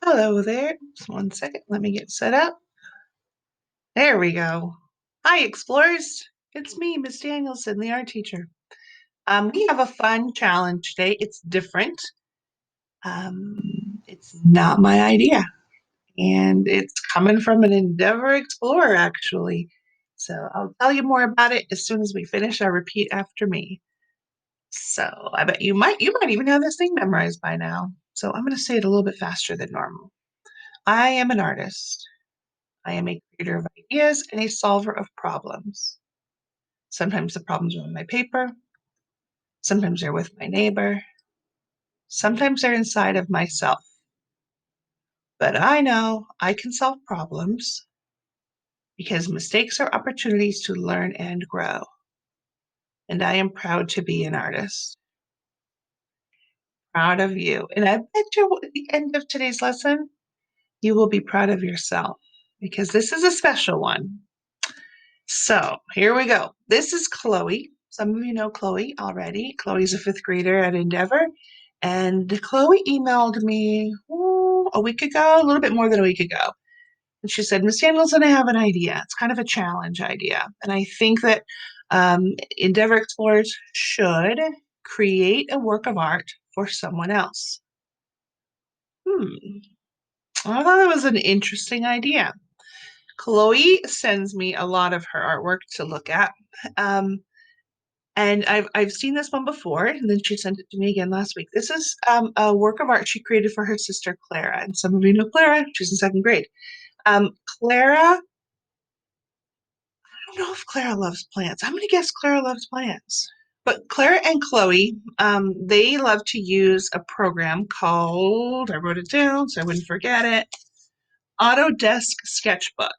Hello there. Just one second. Let me get set up. There we go. Hi, explorers. It's me, Miss Danielson, the art teacher. We have a fun challenge today. It's different. Um, it's not my idea, and it's coming from an Endeavor Explorer, actually. So I'll tell you more about it as soon as we finish our repeat after me. So I bet you might even have this thing memorized by now. So I'm going to say it a little bit faster than normal. I am an artist. I am a creator of ideas and a solver of problems. Sometimes the problems are on my paper, sometimes they're with my neighbor, sometimes they're inside of myself. But I know I can solve problems because mistakes are opportunities to learn and grow. And I am proud to be an artist. Proud of you. And I bet you at the end of today's lesson, you will be proud of yourself because this is a special one. So here we go. This is Chloe. Some of you know Chloe already. Chloe's a fifth grader at Endeavor. And Chloe emailed me a week ago, a little bit more than a week ago. And she said, Miss Danielson, I have an idea. It's kind of a challenge idea. And I think that Endeavor Explorers should create a work of art for someone else. Hmm. I thought it was an interesting idea. Chloe sends me a lot of her artwork to look at. Um, and I've seen this one before, and then she sent it to me again last week. This is a work of art she created for her sister Clara, and some of you know Clara. She's in second grade. Clara, I don't know if Clara loves plants. I'm going to guess Clara loves plants. But Clara and Chloe, they love to use a program called, I wrote it down so I wouldn't forget it, Autodesk Sketchbook.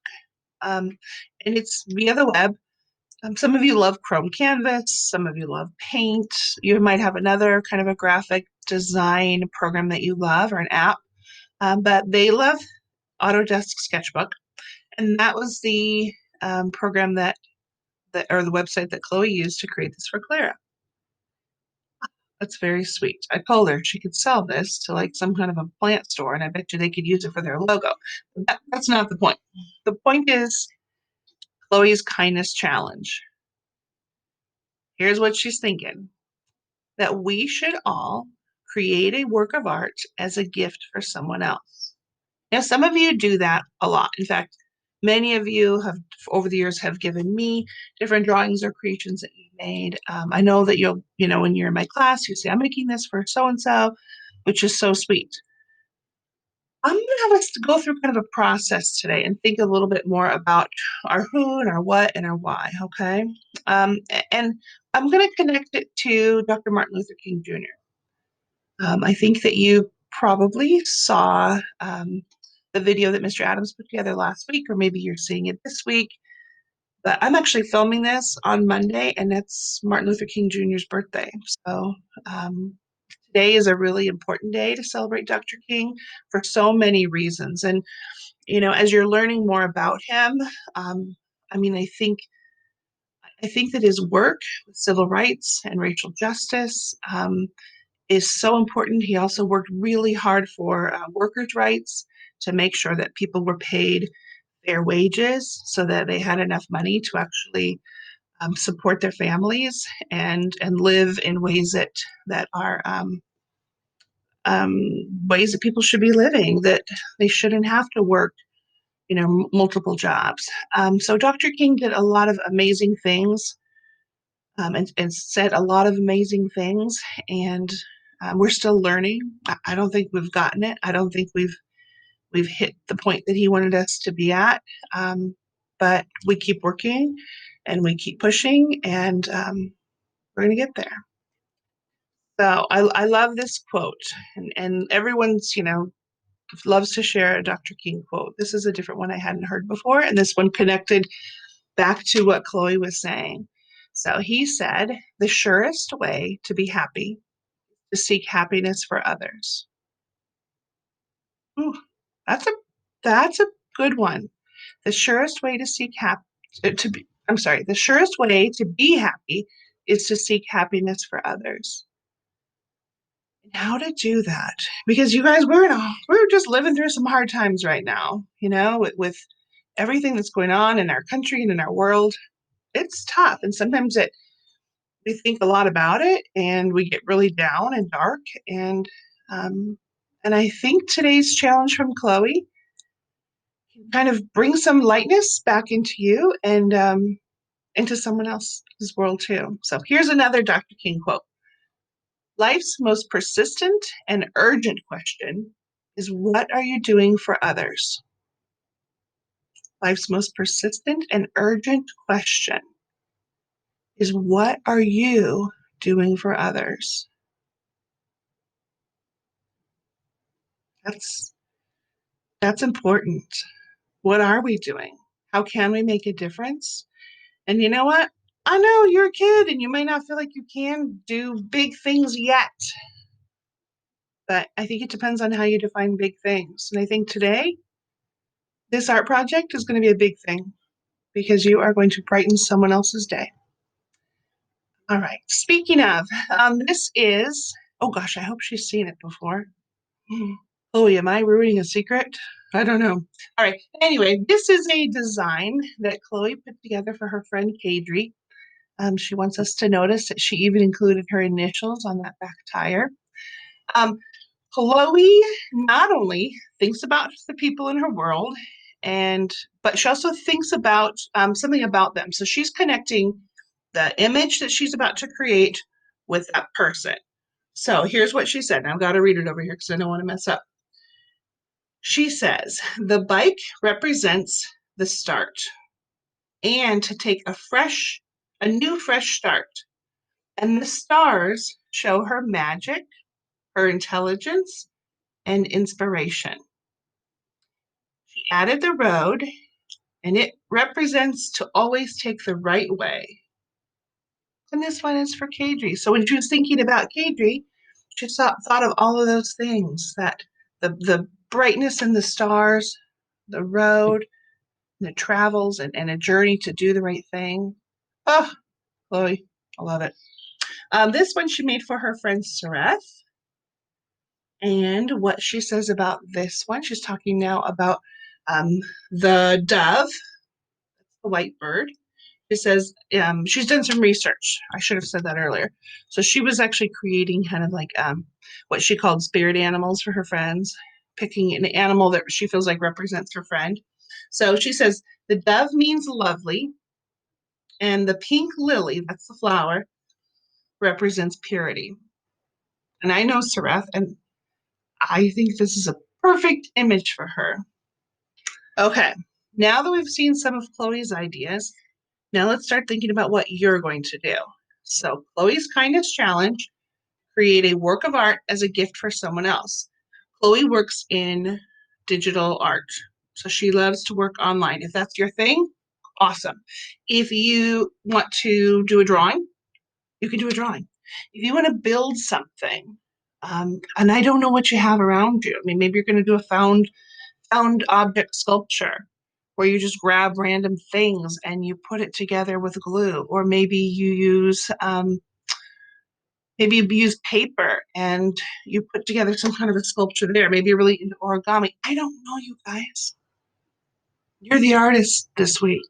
Um, and it's via the web. Some of you love Chrome Canvas, some of you love Paint. You might have another kind of a graphic design program that you love or an app, but they love Autodesk Sketchbook. And that was the program or the website that Chloe used to create this for Clara. That's very sweet. I told her she could sell this to like some kind of a plant store, and I bet you they could use it for their logo. That's not the point. The point is Chloe's kindness challenge. Here's what she's thinking that we should all create a work of art as a gift for someone else. Now, some of you do that a lot. In fact, many of you have over the years have given me different drawings or creations that you made. I know that when you're in my class, you say, I'm making this for so and so, which is so sweet. I'm going to have us to go through kind of a process today and think a little bit more about our who and our what and our why, okay? And I'm going to connect it to Dr. Martin Luther King Jr. I think that you probably saw the video that Mr. Adams put together last week, or maybe you're seeing it this week. But I'm actually filming this on Monday, and it's Martin Luther King Jr.'s birthday. So um, today is a really important day to celebrate Dr. King for so many reasons. And, as you're learning more about him, um, I mean, I think that his work with civil rights and racial justice is so important. He also worked really hard for workers' rights to make sure that people were paid fair wages so that they had enough money to actually support their families and live in ways that are um, ways that people should be living, that they shouldn't have to work multiple jobs. So Dr. King did a lot of amazing things and said a lot of amazing things. And we're still learning. I don't think we've gotten it. I don't think we've hit the point that he wanted us to be at. But we keep working and we keep pushing, and we're going to get there. So I love this quote, and everyone's loves to share a Dr. King quote. This is a different one I hadn't heard before, and this one connected back to what Chloe was saying. So he said, the surest way to be happy is to seek happiness for others. Ooh, that's a that's a good one. The surest way to seek hap to be I'm sorry, the surest way to be happy is to seek happiness for others. how to do that. Because you guys, we're just living through some hard times right now, with everything that's going on in our country and in our world. It's tough. And sometimes we think a lot about it and we get really down and dark. Um, and I think today's challenge from Chloe can kind of bring some lightness back into you and into someone else's world too. So here's another Dr. King quote. Life's most persistent and urgent question is, what are you doing for others? Life's most persistent and urgent question is, what are you doing for others? That's that's important. What are we doing? How can we make a difference? And you know what? I know you're a kid and you may not feel like you can do big things yet, but I think it depends on how you define big things. And I think today, this art project is going to be a big thing because you are going to brighten someone else's day. All right. Speaking of, this is, oh gosh, I hope she's seen it before. Oh, am I ruining a secret? I don't know. All right. Anyway, this is a design that Chloe put together for her friend Kadri. She wants us to notice that she even included her initials on that back tire. Um, Chloe not only thinks about the people in her world, but she also thinks about something about them. So she's connecting the image that she's about to create with that person. So here's what she said. And I've got to read it over here because I don't want to mess up. She says, the bike represents the start and to take a new fresh start. And the stars show her magic, her intelligence, and inspiration. She added the road, and it represents to always take the right way. And this one is for Kadri. So when she was thinking about Kadri, she thought of all of those things, that the brightness and the stars, the road, the travels, and a journey to do the right thing. Oh, Chloe, I love it. This one she made for her friend Sareth. And what she says about this one, she's talking now about the dove, the white bird. She says she's done some research. I should have said that earlier. So she was actually creating kind of like what she called spirit animals for her friends, picking an animal that she feels like represents her friend. So she says the dove means lovely, and the pink lily, that's the flower, represents purity. And I know Sareth, and I think this is a perfect image for her. Okay, now that we've seen some of Chloe's ideas, now let's start thinking about what you're going to do. So, Chloe's kindness challenge, create a work of art as a gift for someone else. Chloe works in digital art, so she loves to work online. If that's your thing, awesome. If you want to do a drawing, you can do a drawing. If you want to build something, and I don't know what you have around you. I mean, maybe you're going to do a found object sculpture where you just grab random things and you put it together with glue, or maybe you use paper and you put together some kind of a sculpture there. Maybe you're really into origami. I don't know, you guys. You're the artist this week,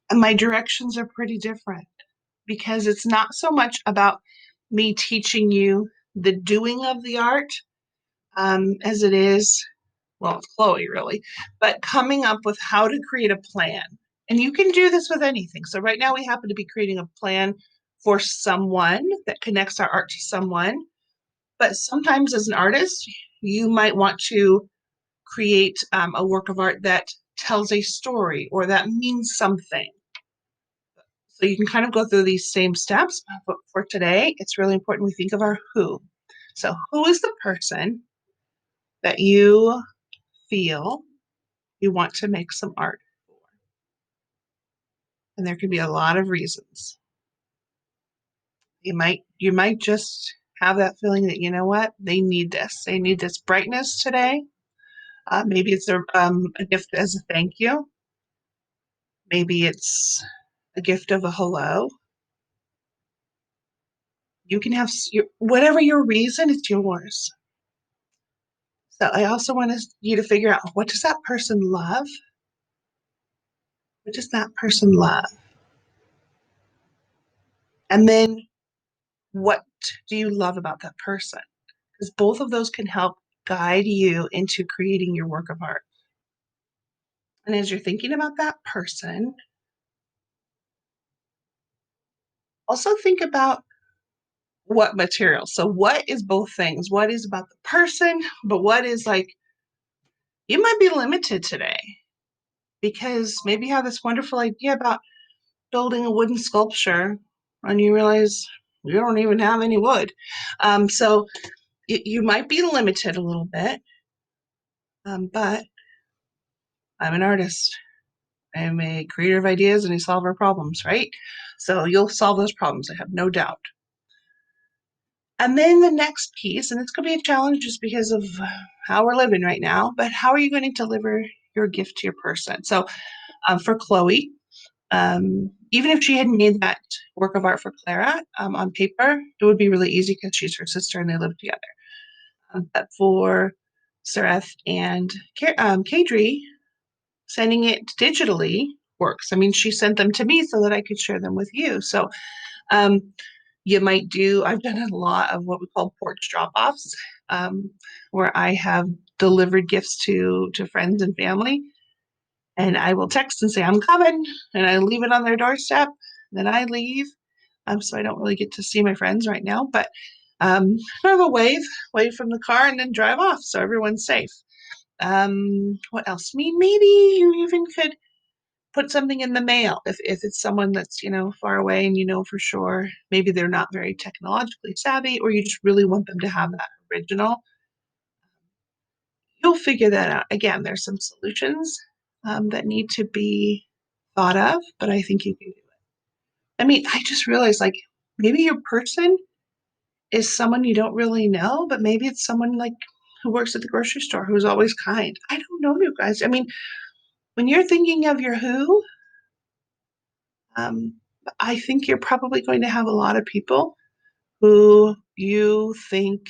and my directions are pretty different because it's not so much about me teaching you the doing of the art as it is, well, it's Chloe really, but coming up with how to create a plan. And you can do this with anything. So right now we happen to be creating a plan for someone that connects our art to someone. But sometimes as an artist, you might want to create a work of art that tells a story or that means something. So you can kind of go through these same steps, but for today, it's really important we think of our who. So who is the person that you feel you want to make some art for? And there could be a lot of reasons. You might just have that feeling that, you know what, they need this. They need this brightness today. Maybe it's a gift as a thank you. Maybe it's a gift of a hello. You can have whatever your reason, it's yours. So I also want you to figure out, what does that person love? What does that person love? And then what do you love about that person? Because both of those can help guide you into creating your work of art. And as you're thinking about that person, also think about what material. So, what is both things? What is about the person, but what is like, you might be limited today because maybe you have this wonderful idea about building a wooden sculpture and you realize you don't even have any wood. So, you might be limited a little bit, but I'm an artist. I'm a creator of ideas and a solver of problems, right? So you'll solve those problems, I have no doubt. And then the next piece, and it's going to be a challenge just because of how we're living right now, but how are you going to deliver your gift to your person? So for Chloe, even if she had made that work of art for Clara on paper, it would be really easy because she's her sister and they live together. But for Sareth and Kadri, sending it digitally works. I mean, she sent them to me so that I could share them with you. So um, you might do, I've done a lot of what we call porch drop-offs, where I have delivered gifts to friends and family. And I will text and say, I'm coming. And I leave it on their doorstep. Then I leave. So I don't really get to see my friends right now, but kind of a wave from the car and then drive off so everyone's safe. What else? I mean, maybe you even could put something in the mail if it's someone that's, far away and you know for sure maybe they're not very technologically savvy, or you just really want them to have that original. You'll figure that out. Again, there's some solutions that need to be thought of, but I think you can do it. I mean, I just realized, like, maybe your person is someone you don't really know, but maybe it's someone like who works at the grocery store who's always kind. I don't know, you guys. I mean, when you're thinking of your who, um, I think you're probably going to have a lot of people who you think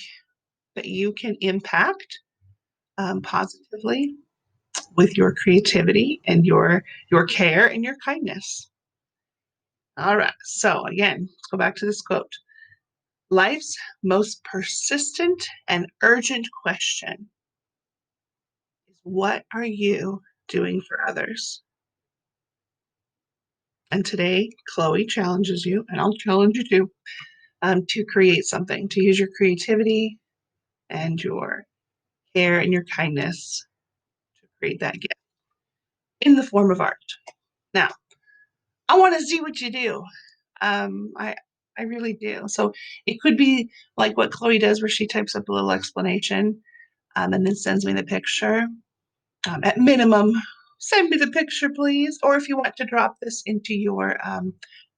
that you can impact positively with your creativity and your care and your kindness. All right. So again, let's go back to this quote. Life's most persistent and urgent question is, what are you doing for others? And today, Chloe challenges you, and I'll challenge you too, to create something, to use your creativity and your care and your kindness to create that gift in the form of art. Now, I want to see what you do. I really do. So it could be like what Chloe does, where she types up a little explanation and then sends me the picture. At minimum, send me the picture, please. Or if you want to drop this into your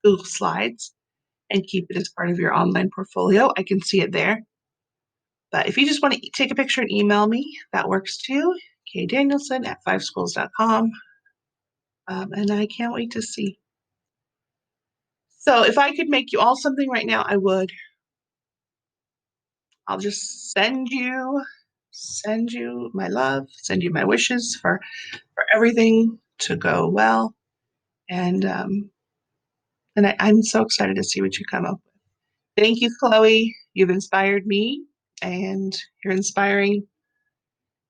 Google Slides and keep it as part of your online portfolio, I can see it there. But if you just want to take a picture and email me, that works too. kdanielson@fiveschools.com. And I can't wait to see. So if I could make you all something right now, I would. I'll just send you my love, send you my wishes for everything to go well. And I'm so excited to see what you come up with. Thank you, Chloe. You've inspired me, and you're inspiring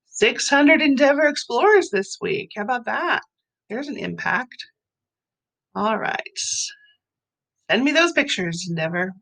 600 Endeavor Explorers this week. How about that? There's an impact. All right. Send me those pictures, Endeavor.